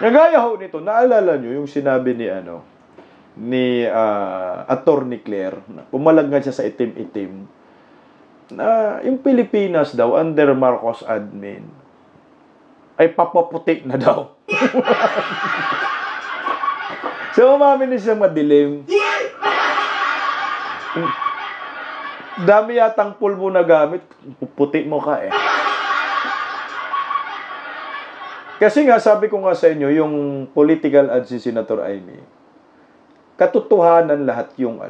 Nagaya ho nito, naalala nyo yung sinabi ni Attorney Claire, pumalagay siya sa itim-itim, na yung Pilipinas daw, under Marcos admin, ay papaputi na daw. So, umamin na siya madilim. Dami yatang pulbo na gamit, puputi mo ka eh. Kasi nga, sabi ko nga sa inyo, yung political ads si Senator Amy, katotohanan lahat yung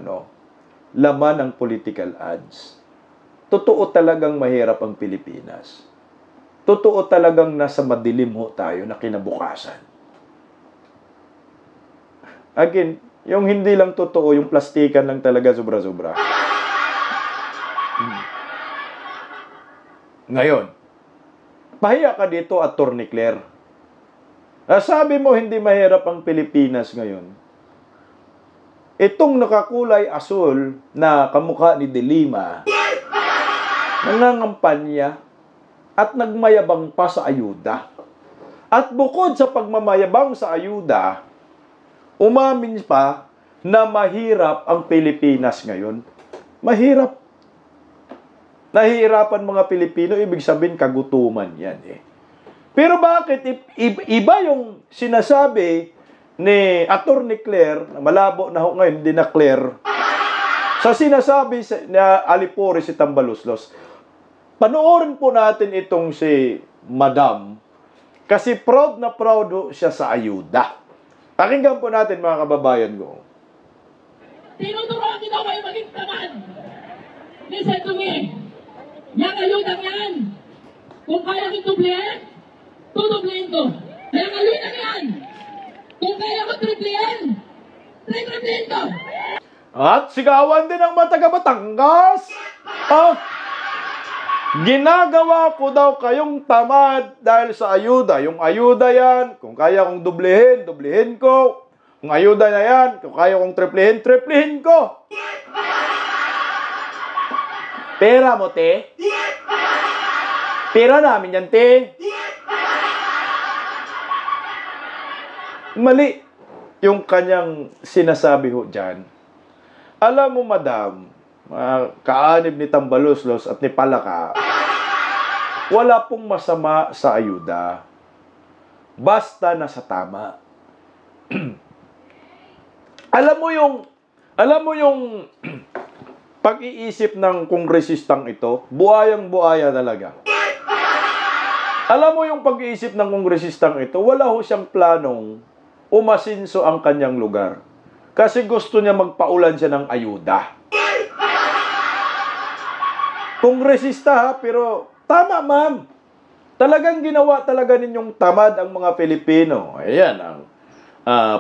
laman ng political ads. Totoo talagang mahirap ang Pilipinas. Totoo talagang nasa madilim ho tayo na kinabukasan. Again, yung hindi lang totoo, yung plastikan lang talaga sobra-sobra. Ngayon, pahiya ka dito, Attorney Claire. Sabi mo hindi mahirap ang Pilipinas ngayon. Itong nakakulay asul na kamukha ni De Lima, nangangampanya at nagmayabang pa sa ayuda. At bukod sa pagmamayabang sa ayuda, umamin pa na mahirap ang Pilipinas ngayon. Mahirap. Nahihirapan mga Pilipino, ibig sabihin kagutuman yan eh. Pero bakit iba yung sinasabi ni Attorney Claire, na malabo na ho ngayon, hindi na clear, sa sinasabi na Alipore si Tambaluslos? Panoorin po natin itong si Madam, kasi proud na proud siya sa ayuda. Pakinggan po natin mga kababayan ko. Tinuturuan kita kayo maging tamad. Listen to me. Yang ayudang yan. Kung kaya kong dublihin, tudublihin ko. Yang ayudang yan. Kung kaya ko triplihin, triplihin ko. At sigawan din ang mga taga-Batangas. Ginagawa ko daw kayong tamad dahil sa ayuda. Yung ayuda yan, kung kaya kong dublihin, dublihin ko. Kung ayuda na yan, kung kaya kong triplihin, triplihin ko. Pera mo, te? Pera namin yan, te. Mali yung kanyang sinasabi ho dyan. Alam mo, Madam, kaanib ni Tambaluslos at ni Palaka, wala pong masama sa ayuda. Basta nasa tama. Alam mo yung pag-iisip ng kongresistang ito, buayang-buaya talaga. Alam mo yung pag-iisip ng kongresistang ito, wala ho siyang planong umasinso ang kanyang lugar. Kasi gusto niya magpaulan siya ng ayuda. Kongresista ha, pero tama ma'am. Talagang ginawa talaga ninyong tamad ang mga Pilipino. Ayan, ang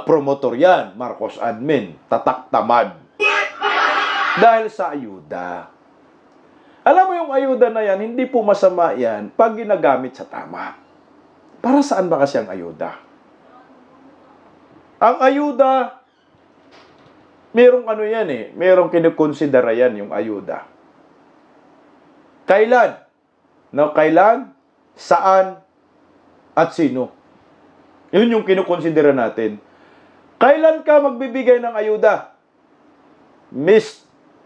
promotor yan, Marcos admin, tatak tamad. Dahil sa ayuda. Alam mo yung ayuda na yan, hindi po masama yan pag ginagamit sa tama. Para saan ba kasi ang ayuda? Ang ayuda, merong yan eh, merong kinukonsidera yan yung ayuda. Kailan? No, kailan, saan, at sino? Yun yung kinukonsidera natin. Kailan ka magbibigay ng ayuda?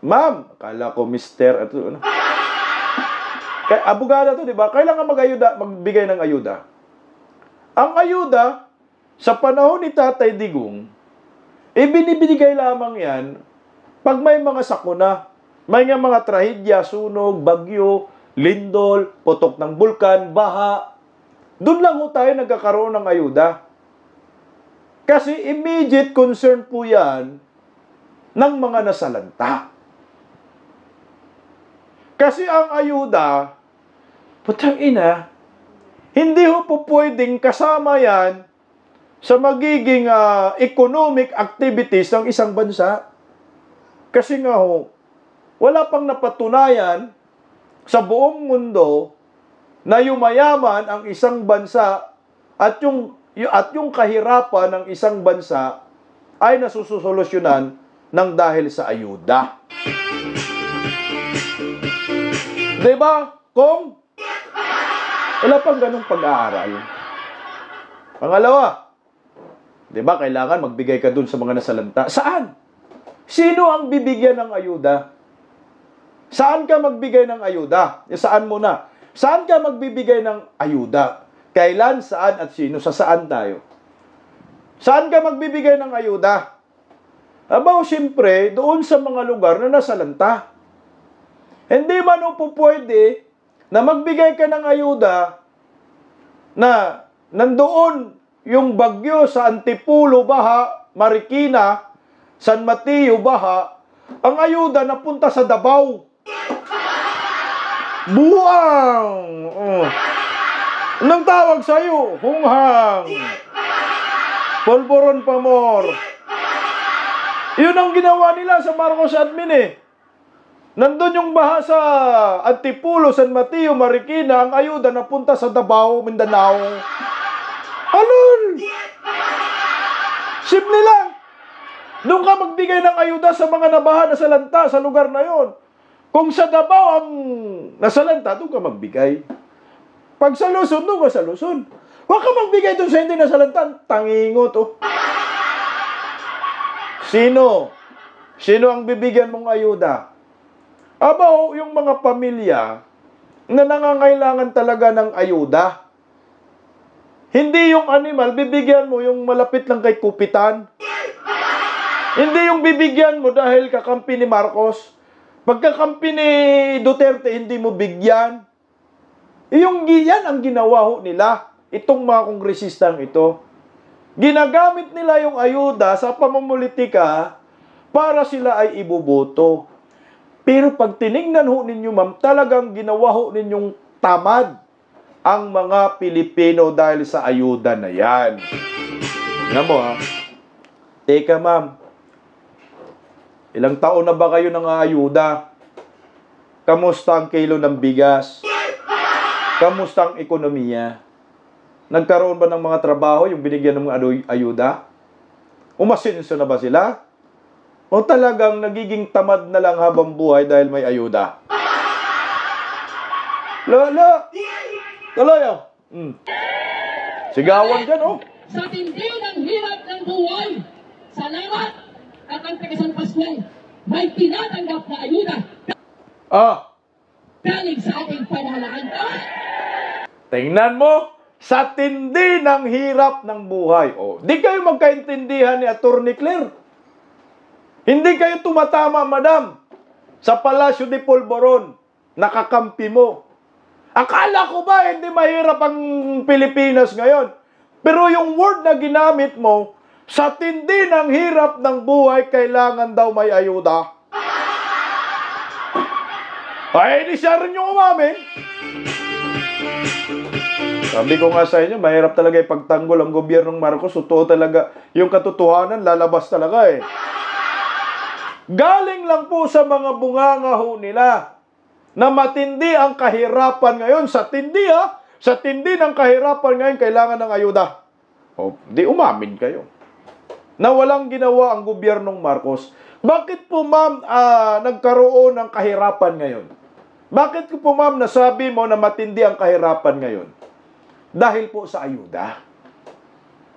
Ma'am, akala ko mister, abogada to, di ba? Kailan ka magbigay ng ayuda? Ang ayuda, sa panahon ni Tatay Digong, binibigay lamang yan pag may mga sakuna, may mga trahedya, sunog, bagyo, lindol, putok ng bulkan, baha. Doon lang ho tayo nagkakaroon ng ayuda. Kasi immediate concern po yan ng mga nasalanta. Kasi ang ayuda, putang ina, hindi ho po pwedeng kasama yan sa magiging economic activities ng isang bansa. Kasi nga ho, wala pang napatunayan sa buong mundo na yumayaman ang isang bansa at yung kahirapan ng isang bansa ay nasusolusyonan ng dahil sa ayuda. Diba? Kung wala pang ganong pag-aaral. Pangalawa, Di ba? Kailangan magbigay ka dun sa mga nasalanta. Saan? Sino ang bibigyan ng ayuda? Saan ka magbigay ng ayuda? Saan mo na? Saan ka magbibigay ng ayuda? Kailan, saan, at sino? Sa saan tayo? Saan ka magbibigay ng ayuda? Abaw, siyempre, doon sa mga lugar na nasalanta. Hindi man po pwede na magbigay ka ng ayuda na nandoon yung bagyo sa Antipulo, Baha, Marikina, San Mateo, Baha, ang ayuda napunta sa Davao. Buang! Anong tawag sa'yo? Hunghang! Polvoron pamor! Yun ang ginawa nila sa Marcos admin eh. Nandun yung baha sa Antipulo, San Mateo, Marikina, ang ayuda napunta sa Davao, Mindanao. Alon! Simple lang. Doon ka magbigay ng ayuda sa mga nabaha na salanta sa lugar na yon. Kung sa Davao ang nasalanta, doon ka magbigay. Pag sa Luzon, doon ka sa Luzon. Huwag ka magbigay doon sa hindi nasalanta. Tangingot, oh. Sino? Sino ang bibigyan mong ayuda? Abaw, yung mga pamilya na nangangailangan talaga ng ayuda. Hindi yung animal, bibigyan mo yung malapit lang kay kupitan. Hindi yung bibigyan mo dahil kakampi ni Marcos. Pagkakampi ni Duterte, hindi mo bigyan. Yung yan ang ginawa ho nila. Itong mga kongresistang ito. Ginagamit nila yung ayuda sa pamumulitika para sila ay iboboto. Pero pag tinignan ho ninyo, ma'am, talagang ginawa ho ninyong tamad ang mga Pilipino dahil sa ayuda na yan. Tingnan mo, ha? Teka, ma'am. Ilang taon na ba kayo nang-aayuda? Kamusta ang kilo ng bigas? Kamusta ang ekonomiya? Nagkaroon ba ng mga trabaho yung binigyan ng mga ayuda? Umasinso na ba sila? O talagang nagiging tamad na lang habang buhay dahil may ayuda? Lala! Tuloy, oh. Sigawan dyan, oh. Sa tindi ng hirap ng buhay, salamat at ang taga-San Pascual, may tinatanggap na ayuda. Galing sa ating pamahalaan. Tingnan mo, sa tindi ng hirap ng buhay. Oh, di kayo magkaintindihan ni Atty. Claire. Hindi kayo tumatama, madam, sa Palacio de Polvoron. Nakakampi mo. Akala ko ba hindi mahirap ang Pilipinas ngayon? Pero yung word na ginamit mo, sa tindi ng hirap ng buhay, kailangan daw may ayuda. Ay, di siya rin yung umamin. Sabi ko nga sa inyo, mahirap talaga ipagtanggol ang gobyernong Marcos. Totoo talaga. Yung katotohanan, lalabas talaga eh. Galing lang po sa mga bunganga ho nila na matindi ang kahirapan ngayon. Sa tindi ha, sa tindi ng kahirapan ngayon, kailangan ng ayuda. O, di umamin kayo. Na walang ginawa ang gobyernong Marcos. Bakit po ma'am nagkaroon ng kahirapan ngayon? Bakit po ma'am nasabi mo na matindi ang kahirapan ngayon? Dahil po sa ayuda.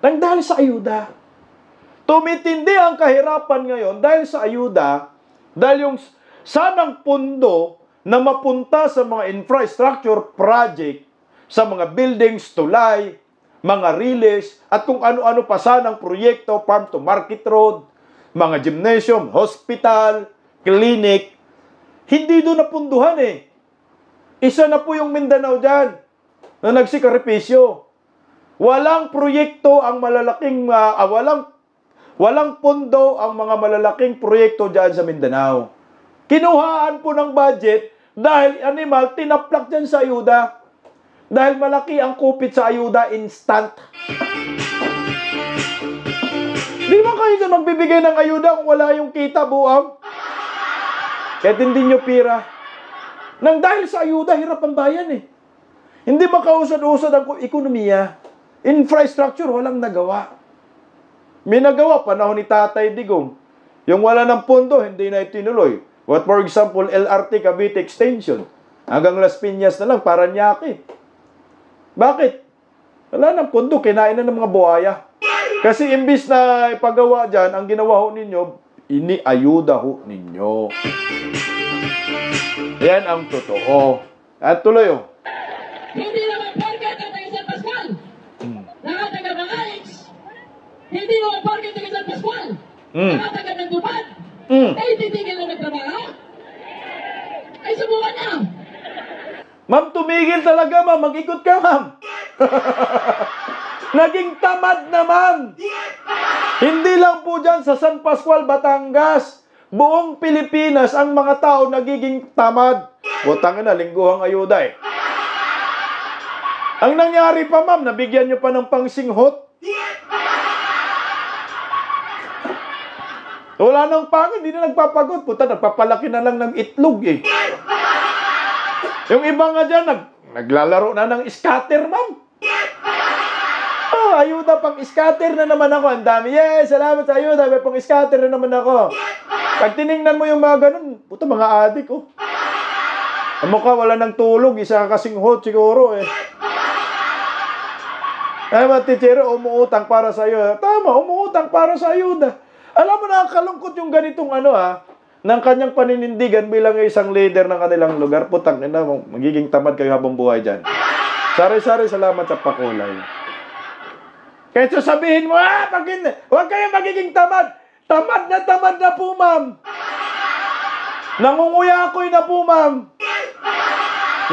Dahil sa ayuda. Tumitindi ang kahirapan ngayon dahil sa ayuda, dahil yung sanang pundo na mapunta sa mga infrastructure project, sa mga buildings, tulay, mga riles, at kung ano-ano pa sanang proyekto, farm to market road, mga gymnasium, hospital, clinic, hindi doon napunduhan eh. Isa na po yung Mindanao dyan na nagsikaripisyo. Walang proyekto ang malalaking, walang pondo ang mga malalaking proyekto dyan sa Mindanao. Kinuhaan po ng budget dahil animal, tinaplak dyan sa ayuda. Dahil malaki ang kupit sa ayuda, instant. Di ba kayo na magbibigay ng ayuda kung wala yung kita, buwang? Kahit hindi nyo pira. Nang dahil sa ayuda, hirap ang bayan eh. Hindi makausad-usad ang ekonomiya. Infrastructure, walang nagawa. May nagawa, panahon ni Tatay Digong. Yung wala ng pondo, hindi na itinuloy. What for example, LRT Cavite Extension. Hanggang Las Piñas na lang, Paranaque. Bakit? Wala ng pondo, kinain na ng mga buhaya. Kasi imbis na ipagawa dyan, ang ginawa ho ninyo, iniayuda ho ninyo. Yan ang totoo. At tuloy ho. Hindi naman porket ang taga San Pascual. Nakataga mga Alex. Hindi naman porket taga San Pascual. Nakataga ng Dupad. Ay, titigil na nagtrabaho. Ay, subukan na. Ma'am, tumigil talaga, ma'am. Mag-ikot ka, ma'am. Naging tamad na, ma'am. Hindi lang po dyan sa San Pascual, Batangas. Buong Pilipinas, ang mga tao nagiging tamad. Butang na, lingguhang ayuda eh. Ang nangyari pa, ma'am, nabigyan nyo pa ng pangsinghot. Wala nang pangit, hindi na nagpapagod. Puta, nagpapalaki na lang ng itlog eh. Yung iba nga dyan, naglalaro na ng scatter, ma'am. Oh, ayuda, pang scatter na naman ako. Ang dami. Yes, salamat sa ayuda. May pang scatter na naman ako. Pag tinignan mo yung mga ganun, puta, mga adik, oh. Ang mukha, wala nang tulog. Isa kasing hot siguro, eh. Ay, mga teacher, umuutang para sa iyo. Tama, umuutang para sa ayuda. Alam mo, nakakalungkot yung ganitong ng kanyang paninindigan bilang isang leader ng kanilang lugar. Putang ina, magiging tamad kayo habang buhay dyan. Sari-sari, salamat sa pakulay. Kaya sabihin mo, huwag kayo magiging tamad. Tamad na po, ma'am. Nangunguyakoy na po, ma'am.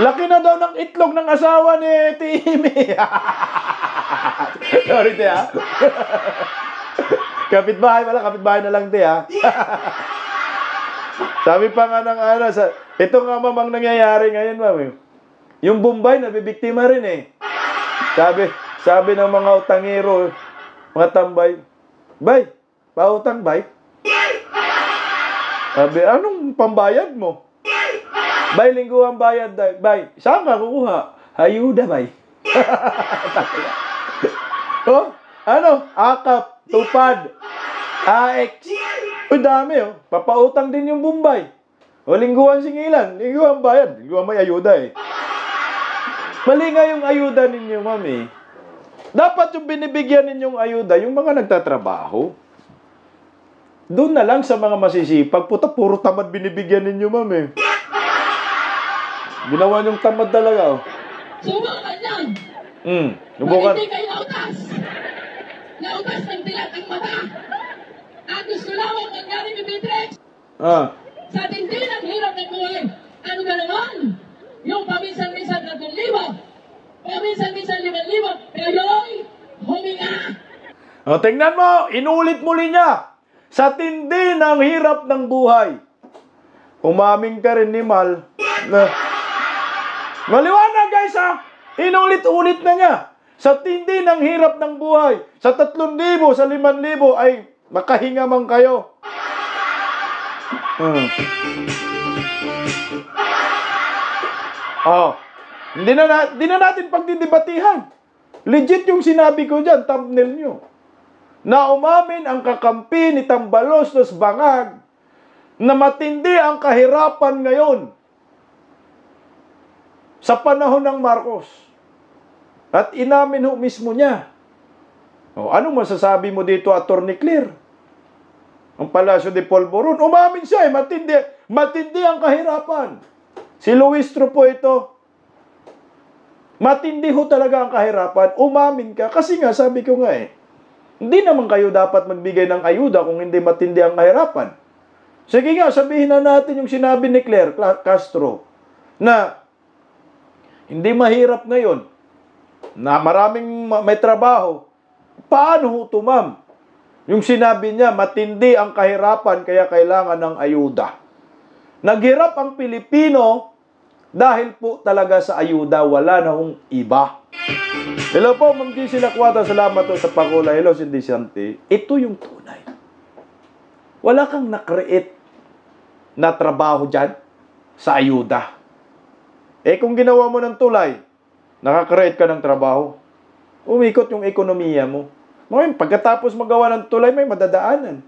Laki na daw ng itlog ng asawa ni Timmy. Sorry, te, ha? Kapitbahay na lang, te, ha? Sabi pa nga ng ito nga, ma'am, ang nangyayari ngayon, ma'am. Yung Bombay, nabibiktima rin, eh. Sabi ng mga utangero, mga tambay, bay, pautang, bay? Sabi, anong pambayad mo? Bay, linggo ang bayad, bay. Saan ka kukuha? Ayuda, bay. Oh, akap, tupad, AX. Uy, dami, oh. Papautang din yung Bombay. O, lingguan singilan. Lingguan bayad. Lingguan may ayuda, eh. Mali nga yung ayuda ninyo, ma'am, eh. Dapat yung binibigyan ninyong ayuda, yung mga nagtatrabaho. Doon na lang sa mga masisipag. Puta, puro tamad binibigyan ninyo, ma'am, eh. Ginawa niyong tamad talaga, oh. Subukan lang. Subukan. Hindi kayo nautas. Nautas ng dilat ang mata. At gusto lamang mangyari ni Beatrix. Sa tindi ng hirap ng buhay. Ano ba naman? Yung paminsan-minsan na 2,000. Paminsan-minsan 5,000. Kayo'y huminga. O, tingnan mo. Inulit muli niya. Sa tindi ng hirap ng buhay. Umaming ka rin ni Mal. Maliwanag, guys, ha? Inulit-ulit na niya. Sa tindi ng hirap ng buhay. Sa 3,000, sa 5,000 ay makahinga man kayo. Hindi na natin pagdidebatihan. Legit yung sinabi ko dyan, thumbnail nyo. Na umamin ang kakampi ni Tambaloslos Bangag na matindi ang kahirapan ngayon sa panahon ng Marcos. At inamin ho mismo niya. Ano masasabi mo dito, Attorney Claire? Ang Palasyo de Polvoron, umamin siya, matindi ang kahirapan. Si Luistro po ito. Matindi ho talaga ang kahirapan. Umamin ka. Kasi nga, sabi ko nga hindi naman kayo dapat magbigay ng ayuda kung hindi matindi ang kahirapan. Sige nga, sabihin na natin yung sinabi ni Claire Castro na hindi mahirap ngayon, na maraming may trabaho. Paano ho ito, ma'am? Yung sinabi niya, matindi ang kahirapan kaya kailangan ng ayuda. Naghirap ang Pilipino dahil po talaga sa ayuda, wala na hong iba. Hello po, Ma'am G. Lakwata. Salamat po sa pakulay. Hello, Cindy Santi. Ito yung tunay. Wala kang na-create na trabaho dyan sa ayuda. Kung ginawa mo ng tulay, nakakreate ka ng trabaho. Umikot yung ekonomiya mo. Ngayon, pagkatapos magawa ng tulay, may madadaanan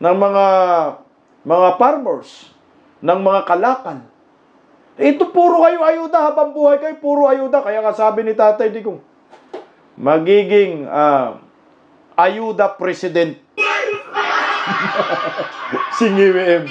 ng mga farmers, ng mga kalakal. Ito puro kayo ayuda, habang buhay kayo, puro ayuda. Kaya nga sabi ni Tatay Digong, magiging ayuda president. Singi WM.